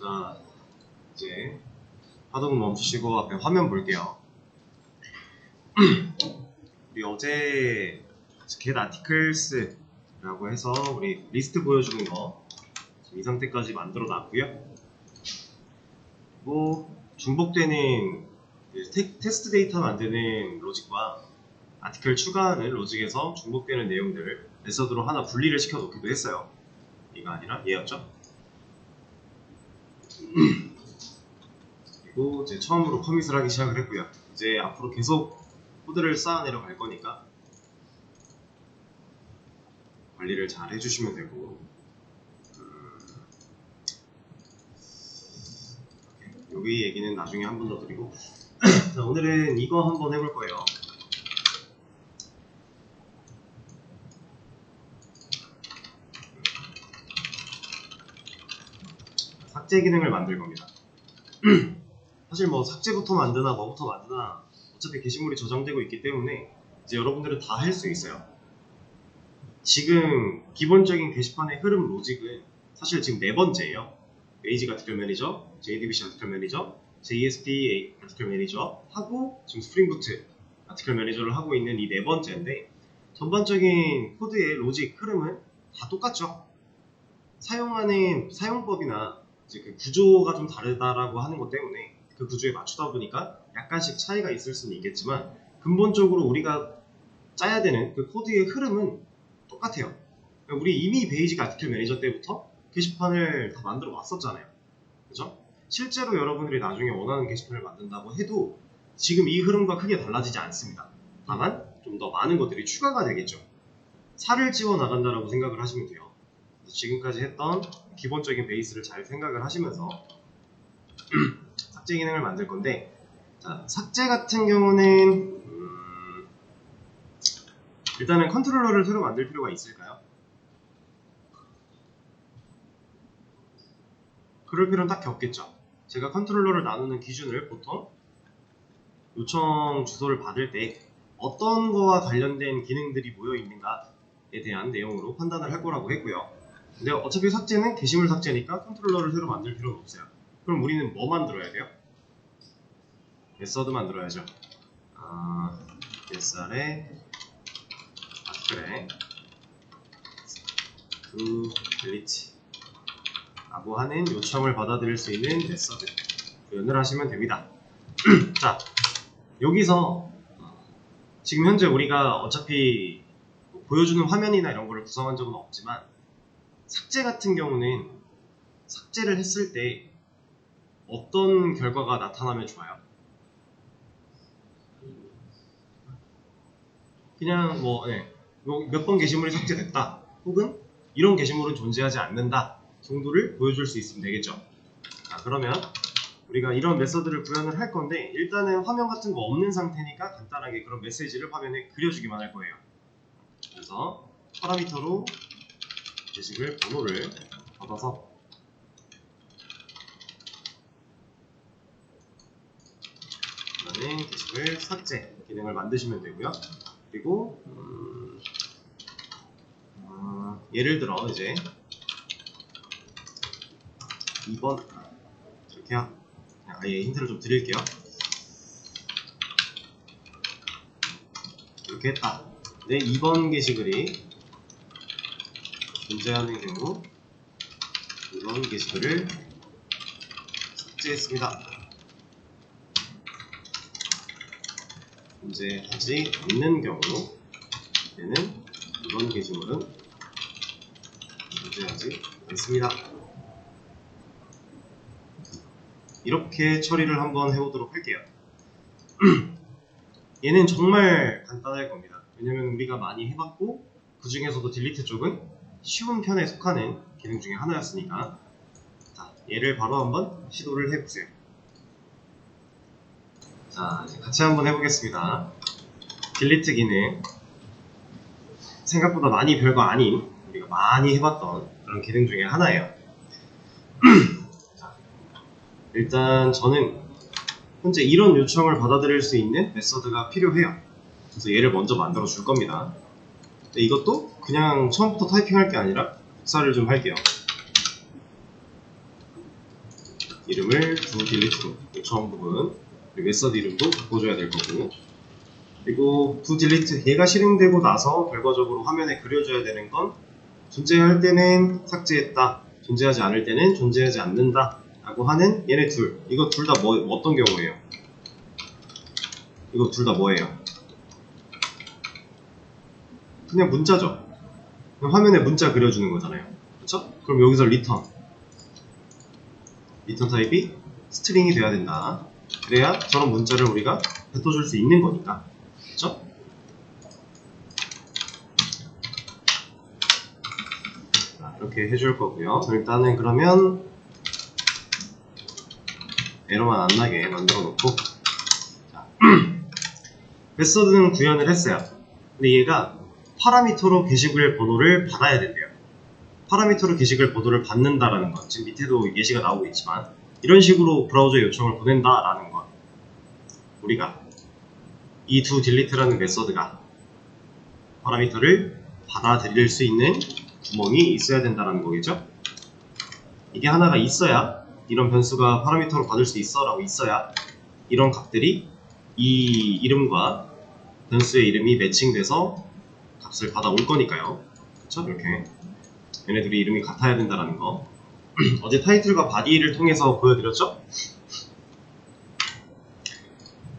자, 이제 하동 멈추시고 앞에 화면 볼게요. 우리 어제 get articles 라고 해서 우리 리스트 보여주는 거 지금 이 상태까지 만들어 놨고요. 뭐 중복되는 텍스트 데이터 만드는 로직과 아티클 추가하는 로직에서 중복되는 내용들을 메서드로 하나 분리를 시켜 놓기도 했어요. 이거 아니라 얘였죠. 그리고 이제 처음으로 커밋을 하기 시작을 했고요. 이제 앞으로 계속 코드를 쌓아내려 갈 거니까 관리를 잘 해주시면 되고, 여기 얘기는 나중에 한 번 더 드리고 자, 오늘은 이거 한번 해볼 거예요. 삭제 기능을 만들 겁니다. 사실 뭐 삭제부터 만드나 뭐부터 만드나 어차피 게시물이 저장되고 있기 때문에 이제 여러분들은 다 할 수 있어요. 지금 기본적인 게시판의 흐름 로직은 사실 지금 네 번째예요. AG 아티클 매니저, JDBC 아티클 매니저, JSP 아티클 매니저 하고 지금 스프링부트 아티클 매니저를 하고 있는 이 네 번째인데, 전반적인 코드의 로직 흐름은 다 똑같죠. 사용하는 사용법이나 이제 그 구조가 좀 다르다라고 하는 것 때문에 그 구조에 맞추다 보니까 약간씩 차이가 있을 수는 있겠지만, 근본적으로 우리가 짜야 되는 그 코드의 흐름은 똑같아요. 우리 이미 베이직 아티클 매니저 때부터 게시판을 다 만들어 왔었잖아요. 그죠? 실제로 여러분들이 나중에 원하는 게시판을 만든다고 해도 지금 이 흐름과 크게 달라지지 않습니다. 다만 좀 더 많은 것들이 추가가 되겠죠. 살을 찌워 나간다라고 생각을 하시면 돼요. 지금까지 했던 기본적인 베이스를 잘 생각을 하시면서 삭제 기능을 만들 건데, 자, 삭제 같은 경우는 일단은 컨트롤러를 새로 만들 필요가 있을까요? 그럴 필요는 딱히 없겠죠. 제가 컨트롤러를 나누는 기준을 보통 요청 주소를 받을 때 어떤 거와 관련된 기능들이 모여 있는가에 대한 내용으로 판단을 할 거라고 했고요. 근데 어차피 삭제는 게시물 삭제니까 컨트롤러를 새로 만들 필요는 없어요. 그럼 우리는 뭐 만들어야 돼요? 메서드 만들어야죠. SR에 아티클에 to delete 라고 하는 요청을 받아들일 수 있는 메서드 구현을 하시면 됩니다. 자, 여기서 지금 현재 우리가 어차피 보여주는 화면이나 이런 거를 구성한 적은 없지만, 삭제 같은 경우는 삭제를 했을 때 어떤 결과가 나타나면 좋아요? 그냥 뭐 몇 번 게시물이 삭제됐다, 혹은 이런 게시물은 존재하지 않는다 정도를 보여줄 수 있으면 되겠죠. 자, 그러면 우리가 이런 메서드를 구현을 할 건데, 일단은 화면 같은 거 없는 상태니까 간단하게 그런 메시지를 화면에 그려주기만 할 거예요. 그래서 파라미터로 게시글 번호를 받아서 그러면 게시글 삭제 기능을 만드시면 되고요. 그리고 예를 들어 이제 2번 이렇게 아예 힌트를 좀 드릴게요. 이렇게 했다. 네, 2번 게시글이 존재하는 경우 2번 게시글을 삭제했습니다. 존재하지 않는 경우 얘는 2번 게시물은 존재하지 않습니다. 이렇게 처리를 한번 해보도록 할게요. 얘는 정말 간단할 겁니다. 왜냐면 우리가 많이 해봤고 그 중에서도 딜리트 쪽은 쉬운 편에 속하는 기능 중에 하나였으니까. 자, 얘를 바로 한번 시도를 해보세요. 자, 이제 같이 한번 해보겠습니다. 딜리트 기능, 생각보다 많이 별거 아닌 우리가 많이 해봤던 그런 기능 중에 하나예요. 자, 일단 저는 현재 이런 요청을 받아들일 수 있는 메서드가 필요해요. 그래서 얘를 먼저 만들어 줄 겁니다. 근데 이것도 그냥 처음부터 타이핑할 게 아니라 복사를 좀 할게요. 이름을 do delete로 요청 부분 그리고 메서드 이름도 바꿔줘야 될 거고 그리고 do delete 얘가 실행되고 나서 결과적으로 화면에 그려줘야 되는 건 존재할 때는 삭제했다 존재하지 않을 때는 존재하지 않는다 라고 하는 얘네 둘 이거 둘 다 어떤 경우예요? 이거 둘 다 뭐예요? 그냥 문자죠. 그냥 화면에 문자 그려주는 거잖아요. 그쵸? 그럼 여기서 리턴 타입이 스트링이 돼야 된다. 그래야 저런 문자를 우리가 뱉어줄 수 있는 거니까. 그쵸? 자, 이렇게 해줄 거고요. 일단은 그러면 에러만 안 나게 만들어 놓고 자, 메서드는 구현을 했어요. 근데 얘가 파라미터로 게시글 번호를 받아야 된대요. 파라미터로 게시글 번호를 받는다라는 건 지금 밑에도 예시가 나오고 있지만 이런 식으로 브라우저에 요청을 보낸다라는 건 우리가 이 do delete라는 메서드가 파라미터를 받아들일 수 있는 구멍이 있어야 된다는 거겠죠? 이게 하나가 있어야 이런 변수가 파라미터로 받을 수 있어 라고 있어야 이런 값들이 이 이름과 변수의 이름이 매칭돼서 값을 받아올 거니까요. 그쵸? 이렇게 얘네들이 이름이 같아야 된다는 거 어제 타이틀과 바디를 통해서 보여드렸죠?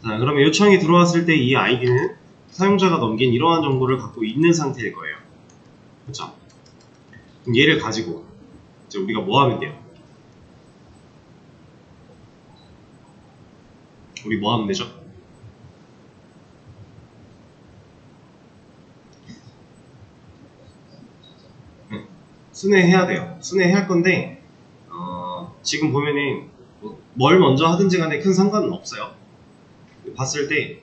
자, 그러면 요청이 들어왔을 때 이 아이디는 사용자가 넘긴 이러한 정보를 갖고 있는 상태일 거예요. 그쵸? 그럼 얘를 가지고 이제 우리가 뭐 하면 돼요? 우리 뭐 하면 되죠? 순회해야 돼요. 순회해야 할 건데 지금 보면은 뭘 먼저 하든지 간에 큰 상관은 없어요. 봤을 때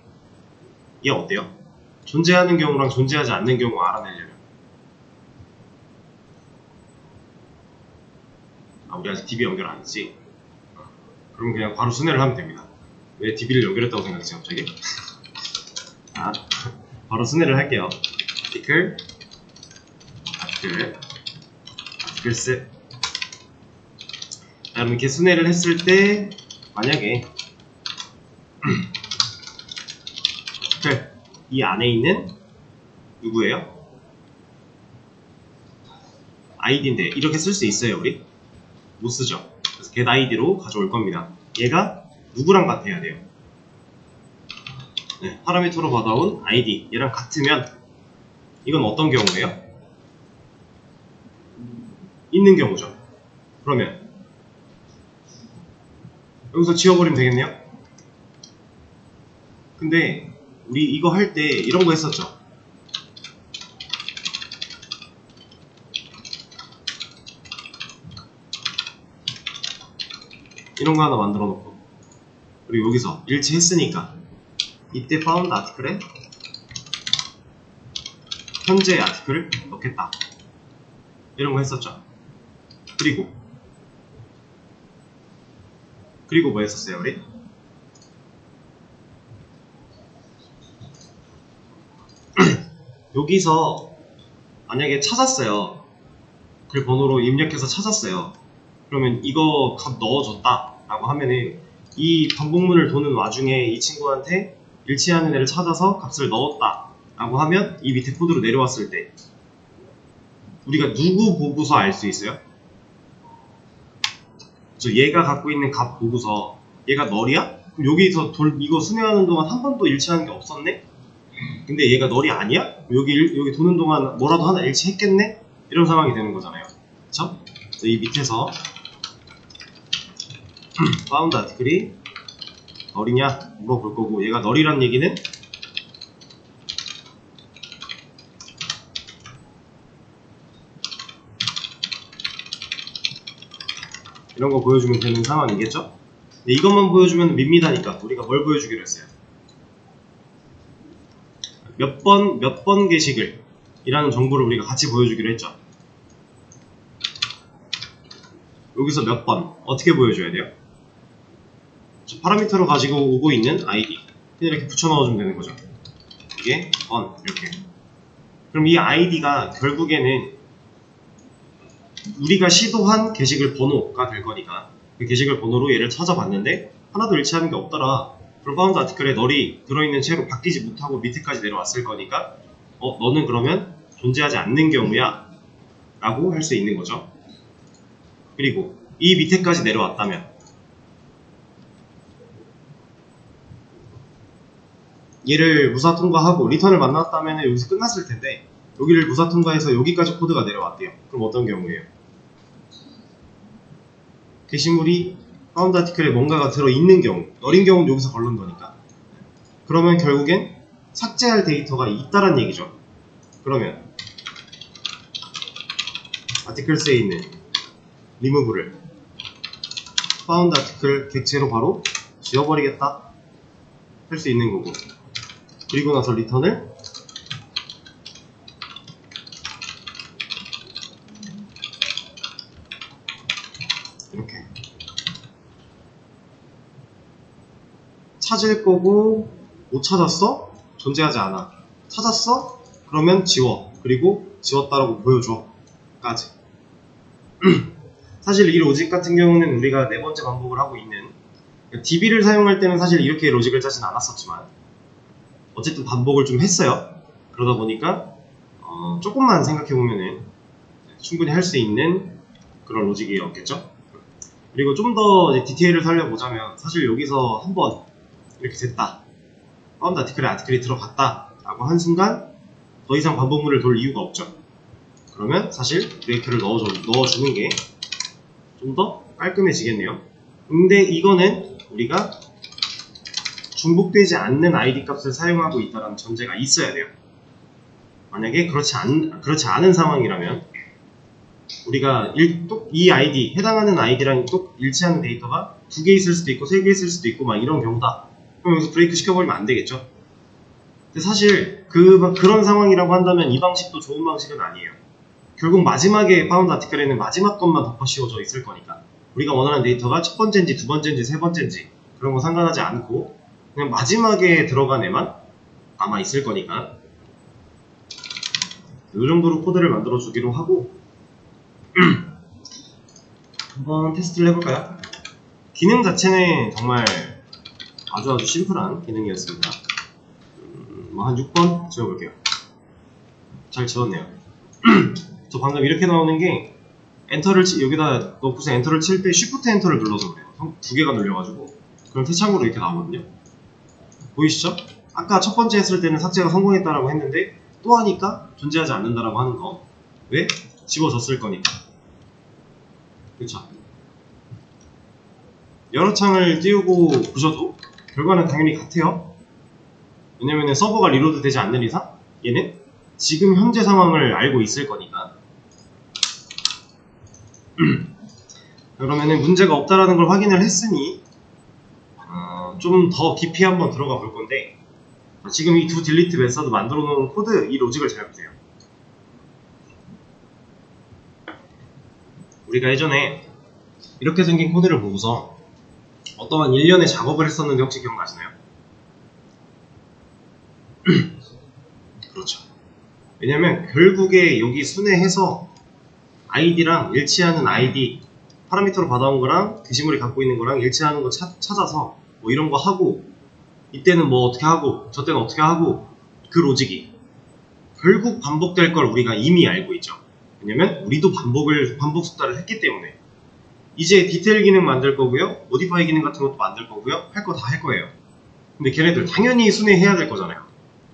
얘 어때요? 존재하는 경우랑 존재하지 않는 경우 알아내려면 우리 아직 DB 연결 안 했지? 그럼 그냥 바로 순회를 하면 됩니다. 왜 DB를 연결했다고 생각했지 갑자기? 바로 순회를 할게요. article 글쎄 이렇게 순회를 했을 때 만약에 이 안에 있는 누구예요? 아이디인데 이렇게 쓸 수 있어요 우리? 못 쓰죠. 그래서 get id로 가져올 겁니다. 얘가 누구랑 같아야 돼요? 네, 파라미터로 받아온 id 얘랑 같으면 이건 어떤 경우예요? 있는 경우죠. 그러면 여기서 지워버리면 되겠네요. 근데 우리 이거 할 때 이런 거 했었죠. 이런 거 하나 만들어 놓고 그리고 여기서 일치했으니까 이때 found article에 현재 아티클을 넣겠다. 이런 거 했었죠. 그리고 뭐 했었어요 우리? 여기서 만약에 찾았어요. 글 번호로 입력해서 찾았어요. 그러면 이거 값 넣어줬다 라고 하면은 이 반복문을 도는 와중에 이 친구한테 일치하는 애를 찾아서 값을 넣었다 라고 하면 이 밑에 코드로 내려왔을 때 우리가 누구 보고서 알 수 있어요? 얘가 갖고 있는 값 보고서 얘가 널이야? 그럼 여기서 이거 순회하는 동안 한 번도 일치하는 게 없었네? 근데 얘가 널이 아니야? 여기 도는 동안 뭐라도 하나 일치했겠네? 이런 상황이 되는 거잖아요. 그쵸? 이 밑에서 found article이 널이냐 물어볼 거고 얘가 널이란 얘기는 이런 거 보여주면 되는 상황이겠죠? 근데 이것만 보여주면 밋밋하니까 우리가 뭘 보여주기로 했어요? 몇 번 게시글 이라는 정보를 우리가 같이 보여주기로 했죠. 여기서 몇 번 어떻게 보여줘야 돼요? 파라미터로 가지고 오고 있는 아이디 그냥 이렇게 붙여 넣어주면 되는 거죠. 이게 on 이렇게. 그럼 이 아이디가 결국에는 우리가 시도한 게시글 번호가 될 거니까 그 게시글 번호로 얘를 찾아봤는데 하나도 일치하는 게 없더라. 그럼 파운드 아티클에 널이 들어있는 채로 바뀌지 못하고 밑에까지 내려왔을 거니까 너는 그러면 존재하지 않는 경우야 라고 할 수 있는 거죠. 그리고 이 밑에까지 내려왔다면 얘를 무사 통과하고 리턴을 만났다면 여기서 끝났을 텐데 여기를 무사 통과해서 여기까지 코드가 내려왔대요. 그럼 어떤 경우예요? 게시물이 파운드 아티클에 뭔가가 들어있는 경우, 널인 경우는 여기서 걸른 거니까. 그러면 결국엔 삭제할 데이터가 있다란 얘기죠. 그러면 아티클스에 있는 리무브를 파운드 아티클 객체로 바로 지워버리겠다 할 수 있는 거고, 그리고 나서 리턴을 이렇게 찾을 거고, 못 찾았어? 존재하지 않아. 찾았어? 그러면 지워. 그리고 지웠다라고 보여줘 까지. 사실 이 로직 같은 경우는 우리가 네 번째 반복을 하고 있는, DB를 사용할 때는 사실 이렇게 로직을 짜진 않았었지만 어쨌든 반복을 좀 했어요. 그러다 보니까 조금만 생각해보면은 충분히 할 수 있는 그런 로직이었겠죠. 그리고 좀 더 디테일을 살려보자면 사실 여기서 한번 이렇게 됐다, 파운드 아티클에 아티클이 들어갔다 라고 한 순간 더 이상 반복문을 돌 이유가 없죠. 그러면 사실 브레이크를 넣어주는 게 좀 더 깔끔해지겠네요. 근데 이거는 우리가 중복되지 않는 ID 값을 사용하고 있다는 전제가 있어야 돼요. 만약에 그렇지 않은 상황이라면 우리가 이 ID, 해당하는 ID랑 또 일치하는 데이터가 2개 있을 수도 있고 3개 있을 수도 있고 막 이런 경우다. 그럼 여기서 브레이크 시켜버리면 안 되겠죠. 근데 사실 그런 상황이라고 한다면 이 방식도 좋은 방식은 아니에요. 결국 마지막에 파운드 아티클에는 마지막 것만 덮어 씌워져 있을 거니까 우리가 원하는 데이터가 첫 번째인지 두 번째인지 세 번째인지 그런 거 상관하지 않고 그냥 마지막에 들어간 애만 남아 있을 거니까 이 정도로 코드를 만들어 주기로 하고 한번 테스트를 해볼까요? 기능 자체는 정말 아주 심플한 기능이었습니다. 한 6번 지워볼게요. 잘 지웠네요. 저 방금 이렇게 나오는 게 엔터를 여기다 넣고서 엔터를 칠 때 쉬프트 엔터를 눌러서 그래요. 두 개가 눌려가지고 그럼 태창으로 이렇게 나오거든요. 보이시죠? 아까 첫 번째 했을 때는 삭제가 성공했다라고 했는데 또 하니까 존재하지 않는다라고 하는 거. 왜? 지워졌을 거니까. 그쵸? 여러 창을 띄우고 보셔도 결과는 당연히 같아요. 왜냐면 서버가 리로드 되지 않는 이상 얘는 지금 현재 상황을 알고 있을 거니까. 그러면은 문제가 없다라는 걸 확인을 했으니 좀 더 깊이 한번 들어가 볼 건데, 지금 이 두 딜리트 메서드 만들어 놓은 코드, 이 로직을 잘 보세요. 우리가 예전에 이렇게 생긴 코드를 보고서 어떠한 일련의 작업을 했었는데 혹시 기억나시나요? 그렇죠. 왜냐면 결국에 여기 순회해서 아이디랑 일치하는 아이디 파라미터로 받아온 거랑 게시물이 갖고 있는 거랑 일치하는 거 찾아서 뭐 이런 거 하고, 이때는 뭐 어떻게 하고 저 때는 어떻게 하고, 그 로직이 결국 반복될 걸 우리가 이미 알고 있죠. 왜냐면 우리도 반복 숙달을 했기 때문에. 이제 디테일 기능 만들 거고요, 모디파이 기능 같은 것도 만들 거고요, 할 거 다 할 거예요. 근데 걔네들 당연히 순회해야 될 거잖아요.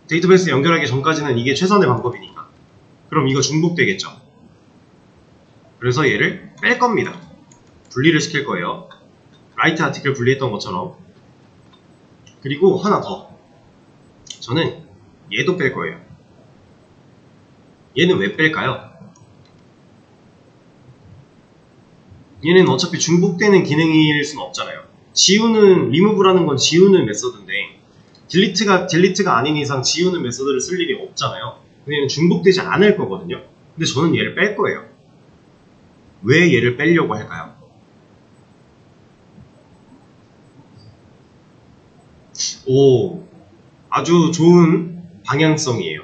데이터베이스 연결하기 전까지는 이게 최선의 방법이니까. 그럼 이거 중복되겠죠. 그래서 얘를 뺄 겁니다. 분리를 시킬 거예요. 라이트 아티클 분리했던 것처럼. 그리고 하나 더, 저는 얘도 뺄 거예요. 얘는 왜 뺄까요? 얘는 어차피 중복되는 기능일 수는 없잖아요. 지우는, 리무브라는 건 지우는 메서드인데 딜리트가 아닌 이상 지우는 메서드를 쓸 일이 없잖아요. 근데 얘는 중복되지 않을 거거든요. 근데 저는 얘를 뺄 거예요. 왜 얘를 빼려고 할까요? 오, 아주 좋은 방향성이에요.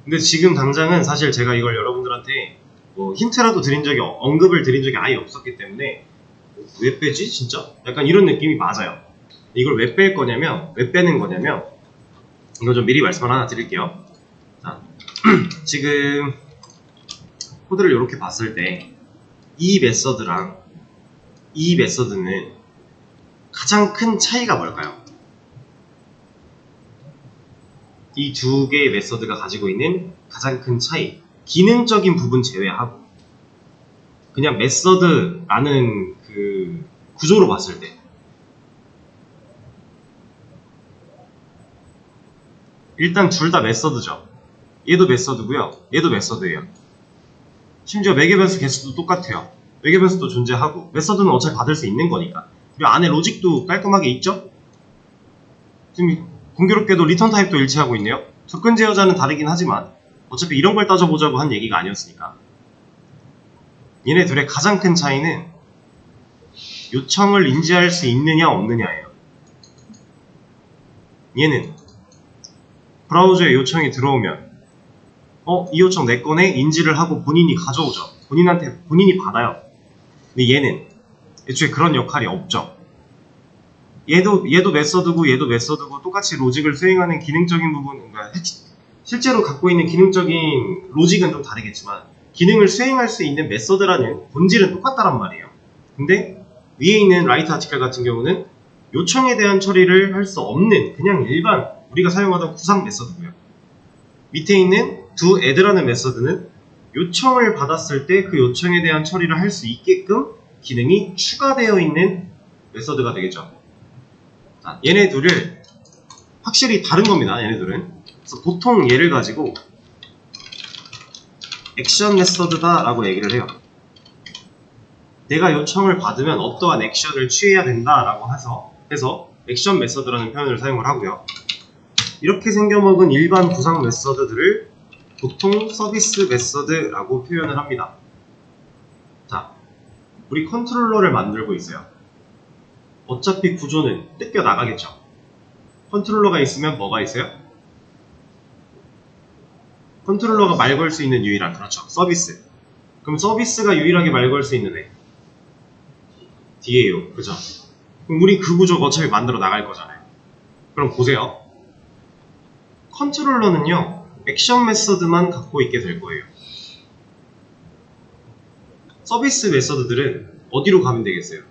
근데 지금 당장은 사실 제가 이걸 여러분들한테 뭐 힌트라도 언급을 드린 적이 아예 없었기 때문에 왜 빼지 진짜? 약간 이런 느낌이 맞아요. 이걸 왜 뺄 거냐면, 왜 빼는 거냐면, 이거 좀 미리 말씀을 하나 드릴게요. 자, 지금 코드를 이렇게 봤을 때 이 메서드랑 이 메서드는 가장 큰 차이가 뭘까요? 이 두 개의 메서드가 가지고 있는 가장 큰 차이, 기능적인 부분 제외하고 그냥 메서드라는 그 구조로 봤을 때 일단 둘 다 메서드죠. 얘도 메서드고요, 얘도 메서드예요. 심지어 매개 변수 개수도 똑같아요. 매개 변수도 존재하고 메서드는 어차피 받을 수 있는 거니까. 그리고 안에 로직도 깔끔하게 있죠? 지금 공교롭게도 리턴 타입도 일치하고 있네요. 접근 제어자는 다르긴 하지만 어차피 이런 걸 따져보자고 한 얘기가 아니었으니까. 얘네 둘의 가장 큰 차이는 요청을 인지할 수 있느냐 없느냐예요. 얘는 브라우저에 요청이 들어오면 이 요청 내 거네? 인지를 하고 본인이 가져오죠. 본인이 받아요. 근데 얘는 애초에 그런 역할이 없죠. 얘도 메서드고 얘도 메서드고 똑같이 로직을 수행하는 기능적인 부분, 그러니까 실제로 갖고 있는 기능적인 로직은 좀 다르겠지만 기능을 수행할 수 있는 메서드라는 본질은 똑같다란 말이에요. 근데 위에 있는 라이트 아티클 같은 경우는 요청에 대한 처리를 할 수 없는 그냥 일반 우리가 사용하던 구상 메서드고요. 밑에 있는 두 add라는 메서드는 요청을 받았을 때 그 요청에 대한 처리를 할 수 있게끔 기능이 추가되어 있는 메서드가 되겠죠. 자, 얘네 둘을 확실히 다른 겁니다. 얘네들은. 그래서 보통 얘를 가지고 액션 메서드다 라고 얘기를 해요. 내가 요청을 받으면 어떠한 액션을 취해야 된다 라고 해서 액션 메서드라는 표현을 사용을 하고요. 이렇게 생겨먹은 일반 구상 메서드들을 보통 서비스 메서드라고 표현을 합니다. 자, 우리 컨트롤러를 만들고 있어요. 어차피 구조는 뜯겨 나가겠죠. 컨트롤러가 있으면 뭐가 있어요? 컨트롤러가 말 걸 수 있는 유일한, 그렇죠, 서비스. 그럼 서비스가 유일하게 말 걸 수 있는 애 DAO, 그죠? 그럼 우리 그 구조 어차피 만들어 나갈 거잖아요. 그럼 보세요. 컨트롤러는요, 액션 메서드만 갖고 있게 될 거예요. 서비스 메서드들은 어디로 가면 되겠어요?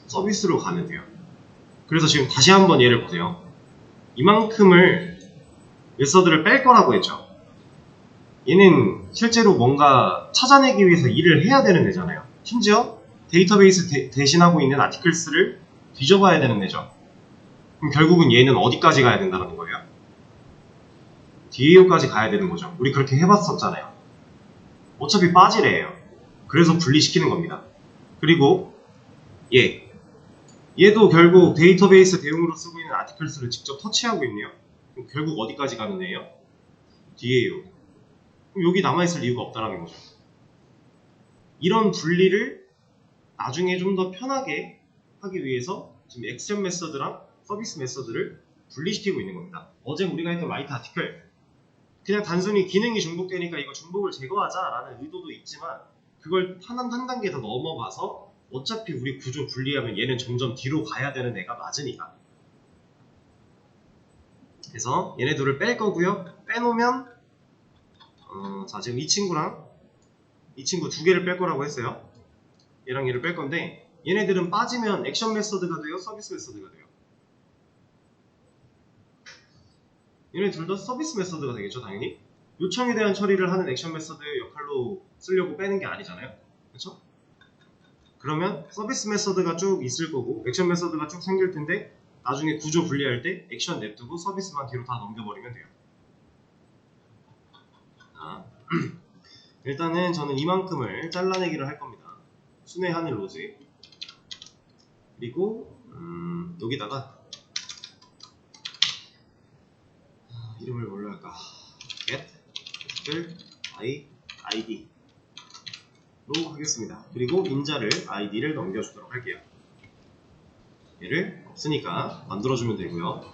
서비스로 가면 돼요. 그래서 지금 다시 한번 예를 보세요. 이만큼을 메서드를 뺄 거라고 했죠. 얘는 실제로 뭔가 찾아내기 위해서 일을 해야 되는 애잖아요. 심지어 데이터베이스 대신하고 있는 아티클스를 뒤져봐야 되는 애죠. 그럼 결국은 얘는 어디까지 가야 된다는 거예요? DAO까지 가야 되는 거죠. 우리 그렇게 해봤었잖아요. 어차피 빠지래요. 그래서 분리시키는 겁니다. 그리고 얘도 결국 데이터베이스 대용으로 쓰고 있는 아티클스를 직접 터치하고 있네요. 그럼 결국 어디까지 가는 애예요? DAO. 그럼 여기 남아있을 이유가 없다는 거죠. 이런 분리를 나중에 좀 더 편하게 하기 위해서 지금 액션 메서드랑 서비스 메서드를 분리시키고 있는 겁니다. 어제 우리가 했던 라이트 아티클, 그냥 단순히 기능이 중복되니까 이거 중복을 제거하자라는 의도도 있지만 그걸 한 단계 더 넘어가서 어차피 우리 구조 분리하면 얘는 점점 뒤로 가야 되는 애가 맞으니까. 그래서 얘네 둘을 뺄 거고요. 빼놓으면 자, 지금 이 친구 두 개를 뺄 거라고 했어요. 얘랑 얘를 뺄 건데 얘네들은 빠지면 액션 메서드가 돼요, 서비스 메서드가 돼요. 얘네 둘 다 서비스 메서드가 되겠죠, 당연히. 요청에 대한 처리를 하는 액션 메서드의 역할로 쓰려고 빼는 게 아니잖아요. 그렇죠? 그러면 서비스 메서드가 쭉 있을 거고 액션 메서드가 쭉 생길 텐데 나중에 구조 분리할 때 액션 냅두고 서비스만 뒤로 다 넘겨버리면 돼요. 자, 일단은 저는 이만큼을 잘라내기를 할 겁니다. 순회하는 로직. 그리고 여기다가 이름을 뭘로 할까? get id 로 하겠습니다. 그리고 인자를 id를 넘겨주도록 할게요. 얘를 없으니까 만들어주면 되고요.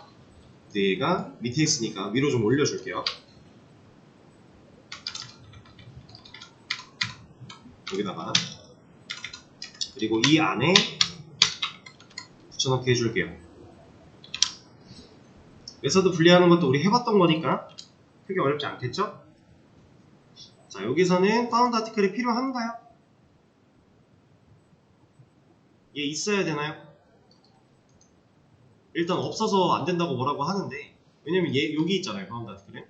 얘가 밑에 있으니까 위로 좀 올려줄게요. 여기다가 그리고 이 안에 붙여넣기 해줄게요. 메서드 분리하는 것도 우리 해봤던 거니까 크게 어렵지 않겠죠? 자, 여기서는 파운드 아티클이 필요한가요? 얘 있어야 되나요? 일단 없어서 안 된다고 뭐라고 하는데, 왜냐면 얘 여기 있잖아요, 파운드 아티클은.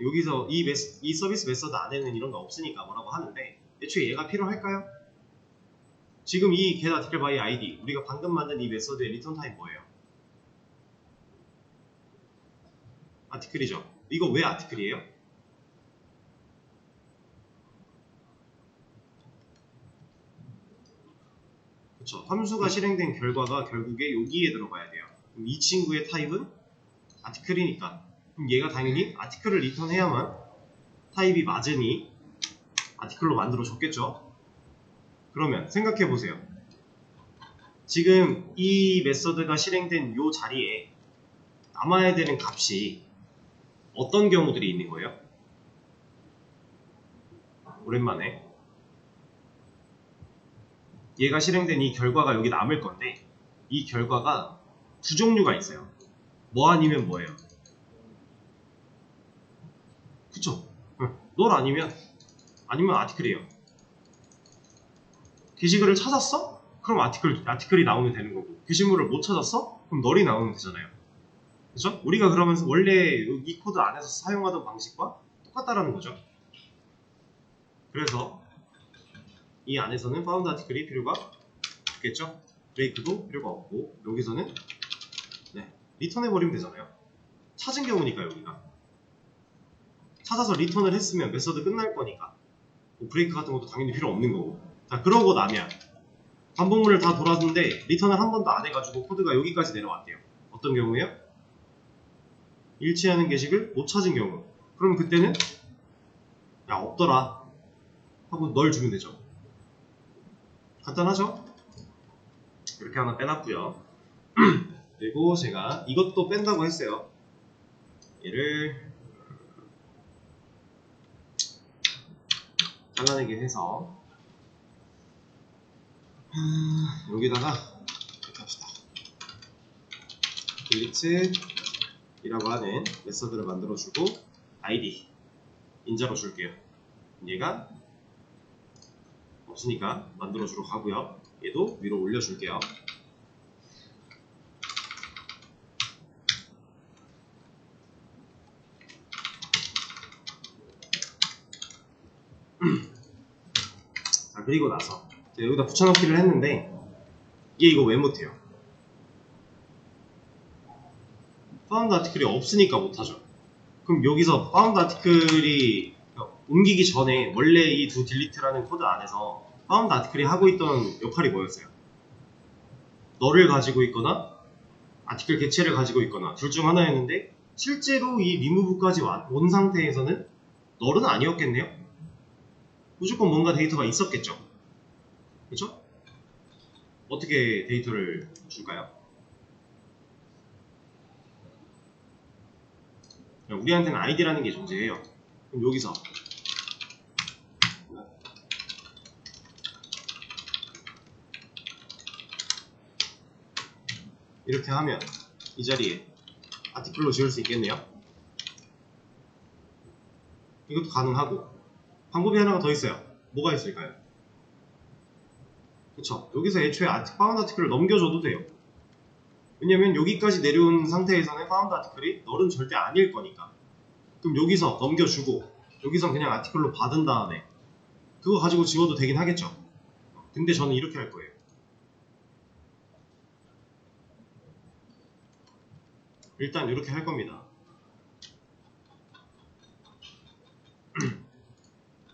여기서 이 서비스 메서드 안에는 이런 거 없으니까 뭐라고 하는데, 애초에 얘가 필요할까요? 지금 이 get article by id, 우리가 방금 만든 이 메서드의 리턴 타입 뭐예요? 아티클이죠. 이거 왜 아티클이에요? 그쵸. 함수가 실행된 결과가 결국에 여기에 들어가야 돼요. 그럼 이 친구의 타입은 아티클이니까, 그럼 얘가 당연히 아티클을 리턴해야만 타입이 맞으니 아티클로 만들어 줬겠죠. 그러면 생각해 보세요. 지금 이 메서드가 실행된 이 자리에 남아야 되는 값이 어떤 경우들이 있는 거예요? 오랜만에 얘가 실행된 이 결과가 여기 남을 건데, 이 결과가 두 종류가 있어요. 뭐 아니면 뭐예요? 그쵸? 널 아니면 아티클이에요. 게시글을 찾았어? 그럼 아티클이 나오면 되는 거고, 게시물을 못 찾았어? 그럼 널이 나오면 되잖아요. 그죠? 우리가 그러면서 원래 이 코드 안에서 사용하던 방식과 똑같다라는 거죠. 그래서 이 안에서는 파운드 아티클이 필요가 없겠죠? 브레이크도 필요가 없고, 여기서는 리턴해버리면 되잖아요. 찾은 경우니까 여기가. 찾아서 리턴을 했으면 메서드 끝날 거니까 뭐 브레이크 같은 것도 당연히 필요 없는 거고. 자, 그러고 나면 반복문을 다 돌았는데 리턴을 한 번도 안 해가지고 코드가 여기까지 내려왔대요. 어떤 경우예요? 일치하는 게시글 못 찾은 경우. 그럼 그때는 야, 없더라 하고 널 주면 되죠. 간단하죠? 이렇게 하나 빼놨고요. 그리고 제가 이것도 뺀다고 했어요. 얘를 잘라내게 해서 여기다가 이렇게 합시다. delete 이라고 하는 메서드를 만들어주고 id 인자로 줄게요. 얘가 없으니까 만들어주러 가고요. 얘도 위로 올려줄게요. 자, 그리고 나서 여기다 붙여넣기를 했는데 얘 이거 왜 못해요? 파운드 아티클이 없으니까 못하죠. 그럼 여기서 파운드 아티클이 옮기기 전에 원래 이 두 딜리트라는 코드 안에서 파운드 아티클이 하고 있던 역할이 뭐였어요? 너를 가지고 있거나 아티클 객체를 가지고 있거나 둘 중 하나였는데, 실제로 이 리무브까지 온 상태에서는 널은 아니었겠네요? 무조건 뭔가 데이터가 있었겠죠? 그렇죠? 어떻게 데이터를 줄까요? 우리한테는 id라는 게 존재해요. 그럼 여기서 이렇게 하면 이 자리에 아티클로 지을 수 있겠네요. 이것도 가능하고, 방법이 하나가 더 있어요. 뭐가 있을까요? 그쵸? 여기서 애초에 파운드 아티클을 넘겨줘도 돼요. 왜냐면 여기까지 내려온 상태에서는 파운드 아티클이 널은 절대 아닐 거니까. 그럼 여기서 넘겨주고 여기선 그냥 아티클로 받은 다음에 그거 가지고 지워도 되긴 하겠죠. 근데 저는 이렇게 할 거예요. 일단 이렇게 할 겁니다.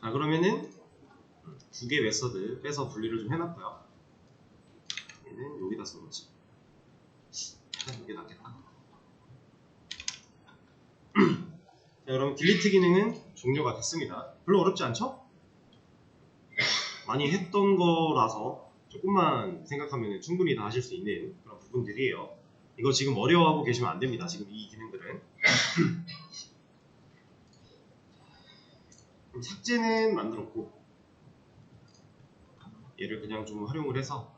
자, 그러면은 두 개 메서드 빼서 분리를 좀 해놨고요. 얘는 여기다 써놓지. 이게 낫겠다. 자, 그럼 딜리트 기능은 종료가 됐습니다. 별로 어렵지 않죠? 많이 했던 거라서 조금만 생각하면 충분히 다 하실 수 있는 그런 부분들이에요. 이거 지금 어려워하고 계시면 안 됩니다. 지금 이 기능들은. 삭제는 만들었고, 얘를 그냥 좀 활용을 해서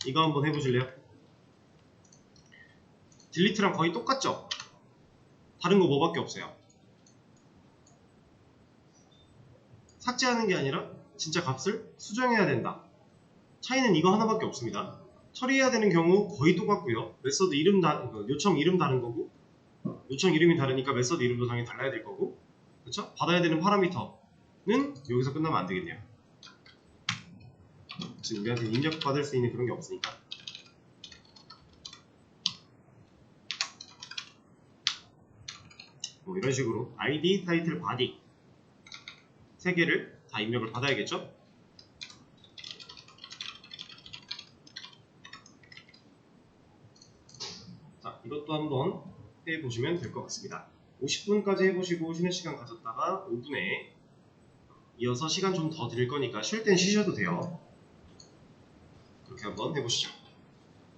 이거 한번 해보실래요? 딜리트랑 거의 똑같죠? 다른 거 뭐밖에 없어요. 삭제하는 게 아니라 진짜 값을 수정해야 된다. 차이는 이거 하나밖에 없습니다. 처리해야 되는 경우 거의 똑같고요. 메서드 이름 요청 이름 다른 거고, 요청 이름이 다르니까 메서드 이름도 당연히 달라야 될 거고, 그렇죠? 받아야 되는 파라미터는 여기서 끝나면 안 되겠네요. 지금 우리한테 입력받을 수 있는 그런 게 없으니까. 뭐 이런 식으로 ID, 타이틀, 바디 세 개를 다 입력을 받아야겠죠? 자, 이것도 한번 해보시면 될 것 같습니다. 50분까지 해보시고 쉬는 시간 가졌다가 5분에 이어서 시간 좀 더 드릴 거니까 쉴 땐 쉬셔도 돼요. 그렇게 한번 해보시죠.